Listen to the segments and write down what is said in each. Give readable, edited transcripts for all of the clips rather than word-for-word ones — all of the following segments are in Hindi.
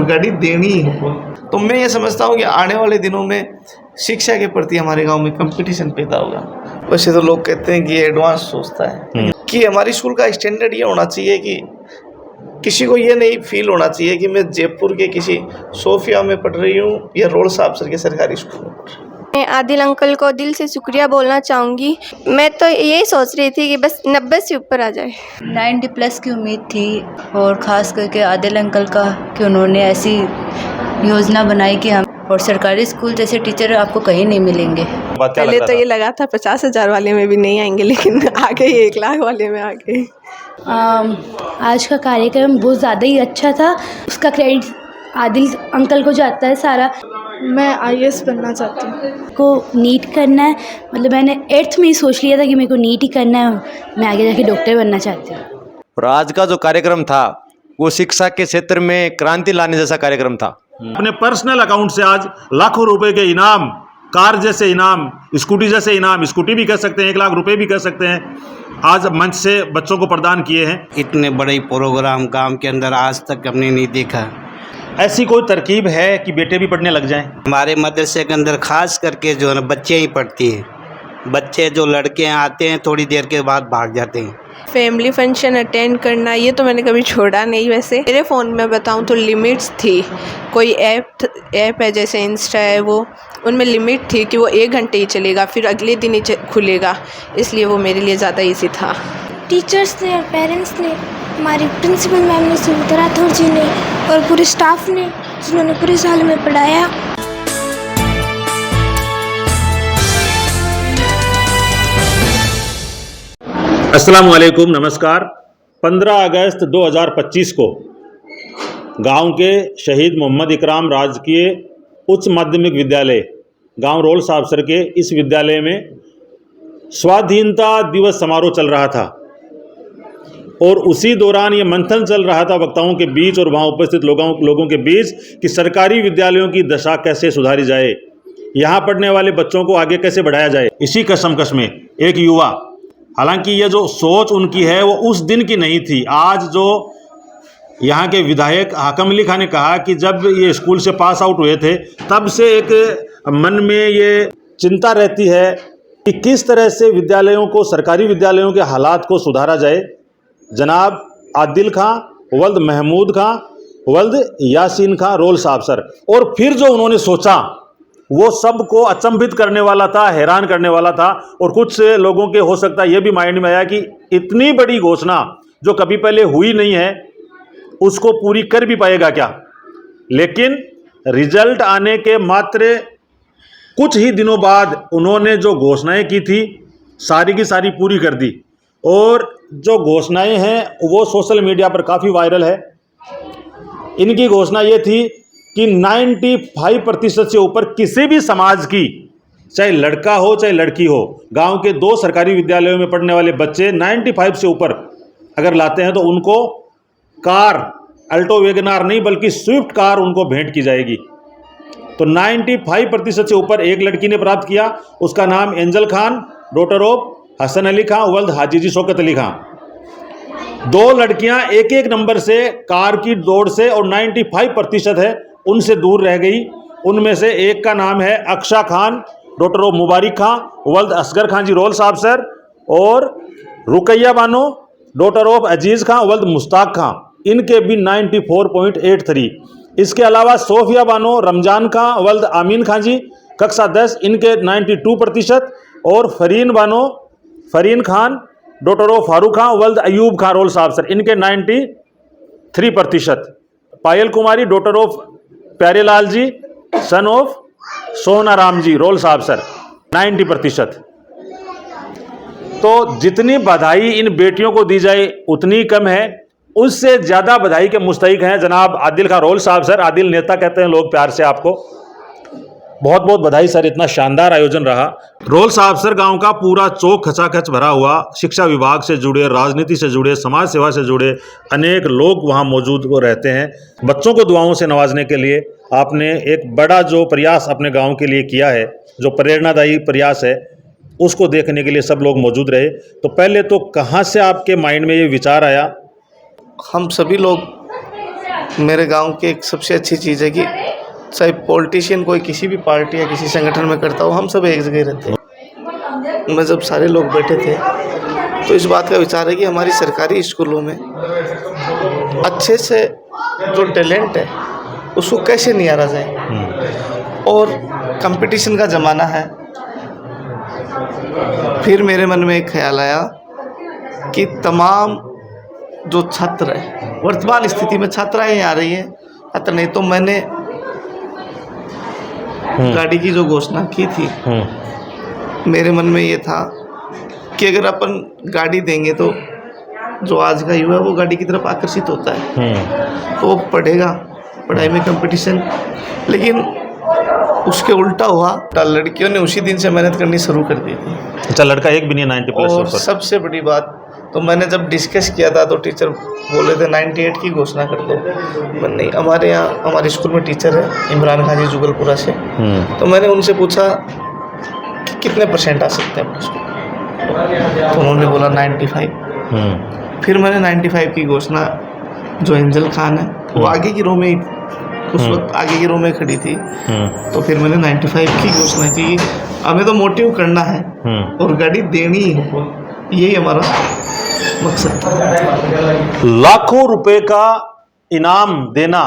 गाड़ी देनी है। तो मैं ये समझता हूँ कि आने वाले दिनों में शिक्षा के प्रति हमारे गांव में कंपटीशन पैदा होगा। वैसे तो लोग कहते हैं कि ये एडवांस सोचता है कि हमारी स्कूल का स्टैंडर्ड ये होना चाहिए कि किसी को ये नहीं फील होना चाहिए कि मैं जयपुर के किसी सोफिया में पढ़ रही हूँ या रोड साहब सर के सरकारी स्कूल में पढ़ रही हूँ। मैं आदिल अंकल को दिल से शुक्रिया बोलना चाहूँगी। मैं तो यही सोच रही थी कि बस 90 से ऊपर आ जाए। 90+ की उम्मीद थी, और ख़ास करके आदिल अंकल का कि उन्होंने ऐसी योजना बनाई कि हम और सरकारी स्कूल जैसे टीचर आपको कहीं नहीं मिलेंगे। पहले तो ये लगा था 50,000 वाले में भी नहीं आएंगे, लेकिन आ गए 1 लाख वाले में आ गए। आज का कार्यक्रम बहुत ज़्यादा ही अच्छा था, उसका क्रेडिट आदिल अंकल को जाता है सारा। मैं IAS बनना चाहती हूँ। को नीट करना है, मतलब मैंने 8th में ही सोच लिया था कि मेरे को नीट ही करना है, मैं आगे जाके डॉक्टर बनना चाहती हूँ। और आज का जो कार्यक्रम था वो शिक्षा के क्षेत्र में क्रांति लाने जैसा कार्यक्रम था। अपने पर्सनल अकाउंट से आज लाखों रुपए के इनाम, कार जैसे इनाम, स्कूटी जैसे इनाम, स्कूटी भी कह सकते हैं, 1 लाख रुपए भी कह सकते हैं, आज मंच से बच्चों को प्रदान किए हैं। इतने बड़े प्रोग्राम गांव के अंदर आज तक हमने नहीं देखा। ऐसी कोई तरकीब है कि बेटे भी पढ़ने लग जाएं? हमारे मदरसे के अंदर खास करके जो है ना बच्चे ही पढ़ती हैं। बच्चे जो लड़के आते हैं थोड़ी देर के बाद भाग जाते हैं। फैमिली फंक्शन अटेंड करना ये तो मैंने कभी छोड़ा नहीं। वैसे मेरे फ़ोन में बताऊं तो लिमिट्स थी। कोई ऐप है जैसे इंस्टा है, वो उनमें लिमिट थी कि वो 1 घंटे ही चलेगा, फिर अगले दिन ही खुलेगा, इसलिए वो मेरे लिए ज़्यादा ईजी था। टीचर्स ने और पेरेंट्स ने, हमारी प्रिंसिपल मैम ने, सुमित्रा राठौर जी ने और पूरे स्टाफ ने जिन्होंने पूरे साल में पढ़ाया। अस्सलाम वालेकुम, नमस्कार। 15 अगस्त 2025 को गांव के शहीद मोहम्मद इकराम राजकीय उच्च माध्यमिक विद्यालय गांव रोल साहबसर के इस विद्यालय में स्वाधीनता दिवस समारोह चल रहा था, और उसी दौरान ये मंथन चल रहा था वक्ताओं के बीच और वहाँ उपस्थित लोगों के बीच कि सरकारी विद्यालयों की दशा कैसे सुधारी जाए, यहाँ पढ़ने वाले बच्चों को आगे कैसे बढ़ाया जाए। इसी कशमकश में एक युवा, हालांकि ये जो सोच उनकी है वो उस दिन की नहीं थी। आज जो यहाँ के विधायक हाकम अली खान ने कहा कि जब ये स्कूल से पास आउट हुए थे तब से एक मन में ये चिंता रहती है कि किस तरह से विद्यालयों को, सरकारी विद्यालयों के हालात को सुधारा जाए। जनाब आदिल खां, वल्द महमूद खां, वल्द यासीन खां रोल साहब सर, और फिर जो उन्होंने सोचा वो सबको अचंभित करने वाला था, हैरान करने वाला था। और कुछ लोगों के हो सकता है ये भी माइंड में आया कि इतनी बड़ी घोषणा जो कभी पहले हुई नहीं है उसको पूरी कर भी पाएगा क्या। लेकिन रिजल्ट आने के मात्र कुछ ही दिनों बाद उन्होंने जो घोषणाएं की थी सारी की सारी पूरी कर दी, और जो घोषणाएं हैं वो सोशल मीडिया पर काफ़ी वायरल है। इनकी घोषणा ये थी कि 95% से ऊपर किसी भी समाज की, चाहे लड़का हो चाहे लड़की हो, गांव के 2 सरकारी विद्यालयों में पढ़ने वाले बच्चे 95 से ऊपर अगर लाते हैं तो उनको कार, अल्टो वैगनार नहीं बल्कि स्विफ्ट कार उनको भेंट की जाएगी। तो 95% से ऊपर एक लड़की ने प्राप्त किया, उसका नाम angel Khan, daughter of Hasan Ali खां, वल्द हाजी जी शौकत अली खां। 2 लड़कियां एक नंबर से कार की दौड़ से, और 95% है उनसे दूर रह गई। उनमें से एक का नाम है अक्षा Khan, daughter of Mubarik Khan, वल्द Asghar Khan ji role साहब सर, और रुकैया बानो, डॉटर ऑफ अजीज़ खां, वल्द मुश्ताक खां, इनके भी 94.83। इसके अलावा सोफिया बानो, रमजान खां, वल्द आमीन खां जी कक्षा 10, इनके 92%, और Fareen Khan, daughter of Farooq Khan, वल्द Ayub Khan role साहब सर, इनके 93%। पायल कुमारी, daughter of Pyarelal ji, son of सोना राम जी रोल साहब सर, 90%। तो जितनी बधाई इन बेटियों को दी जाए उतनी कम है। उससे ज़्यादा बधाई के मुस्तहिक हैं जनाब आदिल खां रोल साहब सर। आदिल नेता कहते हैं लोग प्यार से आपको। बहुत बहुत बधाई सर, इतना शानदार आयोजन रहा। रोल साहब सर गांव का पूरा चौक खचाखच भरा हुआ, शिक्षा विभाग से जुड़े, राजनीति से जुड़े, समाज सेवा से जुड़े अनेक लोग वहां मौजूद रहते हैं। बच्चों को दुआओं से नवाजने के लिए आपने एक बड़ा जो प्रयास अपने गांव के लिए किया है, जो प्रेरणादायी प्रयास है, उसको देखने के लिए सब लोग मौजूद रहे। तो पहले तो कहाँ से आपके माइंड में ये विचार आया? हम सभी लोग मेरे गांव की एक सबसे अच्छी चीज़ है कि चाहे पॉलिटिशियन कोई किसी भी पार्टी या किसी संगठन में करता हो, हम सब एक जगह रहते हैं। मैं जब सारे लोग बैठे थे तो इस बात का विचार है कि हमारी सरकारी स्कूलों में अच्छे से जो टैलेंट है उसको कैसे निखारा जाए, और कंपटीशन का ज़माना है। फिर मेरे मन में एक ख्याल आया कि तमाम जो छात्र है, वर्तमान स्थिति में छात्राएँ आ रही हैं, छात्र नहीं, तो मैंने गाड़ी की जो घोषणा की थी, मेरे मन में ये था कि अगर अपन गाड़ी देंगे तो जो आज का युवा है वो गाड़ी की तरफ आकर्षित होता है, तो वो पढ़ेगा, पढ़ाई में कंपटीशन। लेकिन उसके उल्टा हुआ, लड़कियों ने उसी दिन से मेहनत करनी शुरू कर दी थी। अच्छा, लड़का एक भी नहीं 90+? और सबसे बड़ी बात, तो मैंने जब डिस्कस किया था तो टीचर बोले थे 98 की घोषणा कर दो। मैं नहीं, हमारे यहाँ हमारे स्कूल में टीचर है इमरान खान जी जुगलपुरा से, तो मैंने उनसे पूछा कि कितने % आ सकते हैं अपने स्कूल, तो उन्होंने बोला 95। फिर मैंने 95 की घोषणा, जो एंजल खान है वो आगे की रो में, उस वक्त आगे की रो में खड़ी थी, तो फिर मैंने 95 की घोषणा की। हमें तो मोटिव करना है और गाड़ी देनी है, यही हमारा मकसद था। लाखों रुपए का इनाम देना,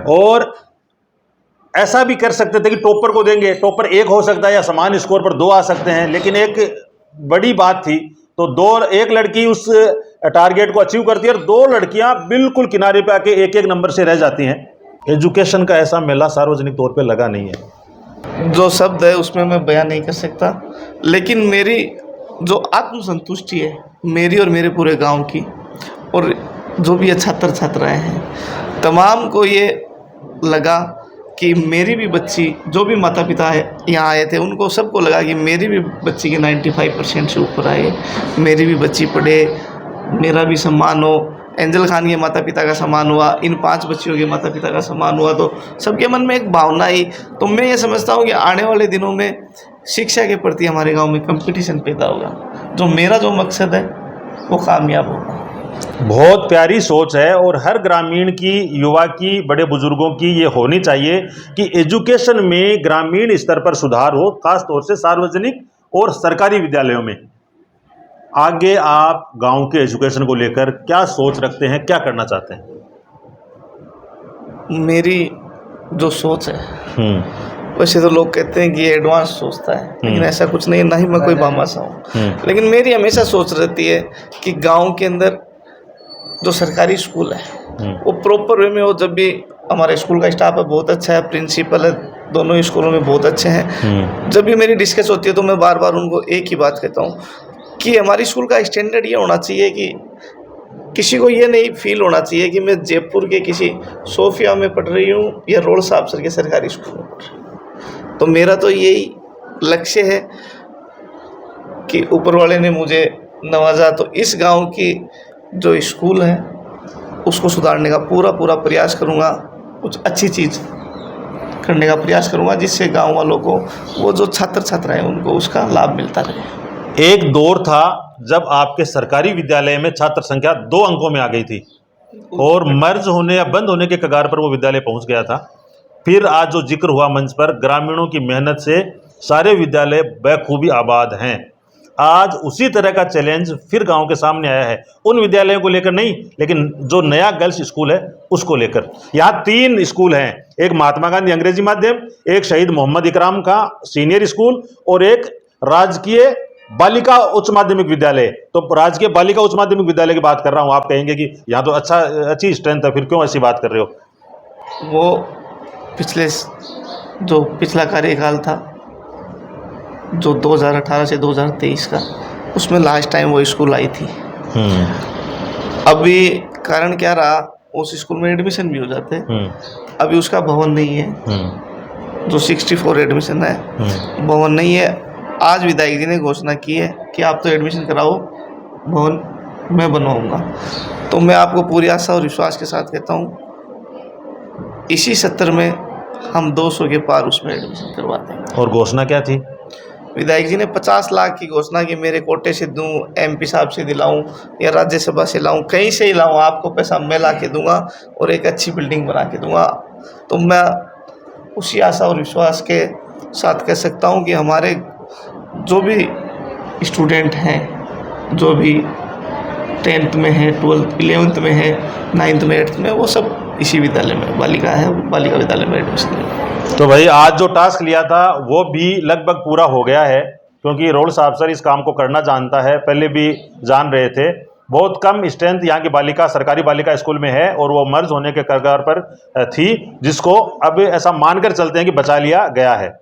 और ऐसा भी कर सकते थे कि टॉपर को देंगे, टॉपर 1 हो सकता है या समान स्कोर पर 2 आ सकते हैं, लेकिन एक बड़ी बात थी तो एक लड़की उस टारगेट को अचीव करती है और 2 लड़कियां बिल्कुल किनारे पे आके 1-1 नंबर से रह जाती हैं। एजुकेशन का ऐसा मेला सार्वजनिक तौर पे लगा नहीं है। जो शब्द है उसमें मैं बयान नहीं कर सकता, लेकिन मेरी जो आत्मसंतुष्टि है मेरी और मेरे पूरे गांव की, और जो भी छात्र छात्राएं हैं, तमाम को ये लगा कि मेरी भी बच्ची, जो भी माता पिता है यहाँ आए थे उनको सबको लगा कि मेरी भी बच्ची के 95% से ऊपर आए, मेरी भी बच्ची पढ़े, मेरा भी सम्मान हो। एंजल खान के माता पिता का सम्मान हुआ, इन 5 बच्चियों के माता पिता का सम्मान हुआ, तो सबके मन में एक भावना आई। तो मैं ये समझता हूँ कि आने वाले दिनों में शिक्षा के प्रति हमारे गांव में कंपटीशन पैदा होगा, जो मेरा जो मकसद है वो कामयाब होगा। बहुत प्यारी सोच है, और हर ग्रामीण की, युवा की, बड़े बुजुर्गों की ये होनी चाहिए कि एजुकेशन में ग्रामीण स्तर पर सुधार हो, खास तौर से सार्वजनिक और सरकारी विद्यालयों में। आगे आप गांव के एजुकेशन को लेकर क्या सोच रखते हैं, क्या करना चाहते हैं? मेरी जो सोच है, वैसे तो लोग कहते हैं कि ये एडवांस सोचता है, लेकिन ऐसा कुछ नहीं है, ना ही मैं कोई बामासा हूँ। लेकिन मेरी हमेशा सोच रहती है कि गांव के अंदर जो सरकारी स्कूल है वो प्रॉपर वे में हो। जब भी हमारे स्कूल का स्टाफ है बहुत अच्छा है, प्रिंसिपल है, दोनों स्कूलों में बहुत अच्छे हैं। जब भी मेरी डिस्कस होती है तो मैं बार बार उनको एक ही बात कहता हूँ कि हमारी स्कूल का स्टैंडर्ड ये होना चाहिए कि किसी को ये नहीं फील होना चाहिए कि मैं जयपुर के किसी सोफिया में पढ़ रही हूँ या रोड साहब सर के सरकारी स्कूल में पढ़ रही हूँ। तो मेरा तो यही लक्ष्य है कि ऊपर वाले ने मुझे नवाजा, तो इस गांव की जो स्कूल है उसको सुधारने का पूरा प्रयास करूँगा, कुछ अच्छी चीज़ करने का प्रयास करूँगा जिससे गांव वालों को, वो जो छात्र छात्राएं उनको उसका लाभ मिलता रहे। एक दौर था जब आपके सरकारी विद्यालय में छात्र संख्या 2 अंकों में आ गई थी और मर्ज होने या बंद होने के कगार पर वो विद्यालय पहुंच गया था। फिर आज जो जिक्र हुआ मंच पर, ग्रामीणों की मेहनत से सारे विद्यालय बखूबी आबाद हैं। आज उसी तरह का चैलेंज फिर गांव के सामने आया है, उन विद्यालयों को लेकर नहीं, लेकिन जो नया गर्ल्स स्कूल है उसको लेकर। यहाँ 3 स्कूल हैं, एक महात्मा गांधी अंग्रेजी माध्यम, एक शहीद मोहम्मद इकराम का सीनियर स्कूल और एक राजकीय बालिका उच्च माध्यमिक विद्यालय। तो राजकीय बालिका उच्च माध्यमिक विद्यालय की बात कर रहा हूँ। आप कहेंगे कि यहाँ तो अच्छी स्ट्रेंथ है, फिर क्यों ऐसी बात कर रहे हो? वो पिछला कार्यकाल था जो 2018 से 2023 का, उसमें लास्ट टाइम वो स्कूल आई थी। अभी कारण क्या रहा, उस स्कूल में एडमिशन भी हो जाते, अभी उसका भवन नहीं है। जो 64 एडमिशन है, भवन नहीं है। आज विधायक जी ने घोषणा की है कि आप तो एडमिशन कराओ, भवन मैं बनवाऊंगा। तो मैं आपको पूरी आशा और विश्वास के साथ कहता हूँ इसी सत्र में हम 200 के पार उसमें एडमिशन करवा देंगे। और घोषणा क्या थी? विधायक जी ने 50 लाख की घोषणा की, मेरे कोटे से दूं, MP साहब से दिलाऊं या राज्यसभा से लाऊं, कहीं से ही लाऊं, आपको पैसा मैं ला के दूंगा और एक अच्छी बिल्डिंग बना के दूंगा। तो मैं उसी आशा और विश्वास के साथ कह सकता हूं कि हमारे जो भी स्टूडेंट हैं, जो भी 10th में है, 12th 11th में है, 9th में, 8th में, वो सब इसी विद्यालय में, बालिका है, बालिका विद्यालय में एडमिशन लेंगे। तो भाई आज जो टास्क लिया था वो भी लगभग पूरा हो गया है, क्योंकि रोल्स ऑफिसर इस काम को करना जानता है, पहले भी जान रहे थे। बहुत कम स्ट्रेंथ यहाँ की बालिका सरकारी बालिका स्कूल में है और वो मर्ज होने के कगार पर थी, जिसको अब ऐसा मानकर चलते हैं कि बचा लिया गया है।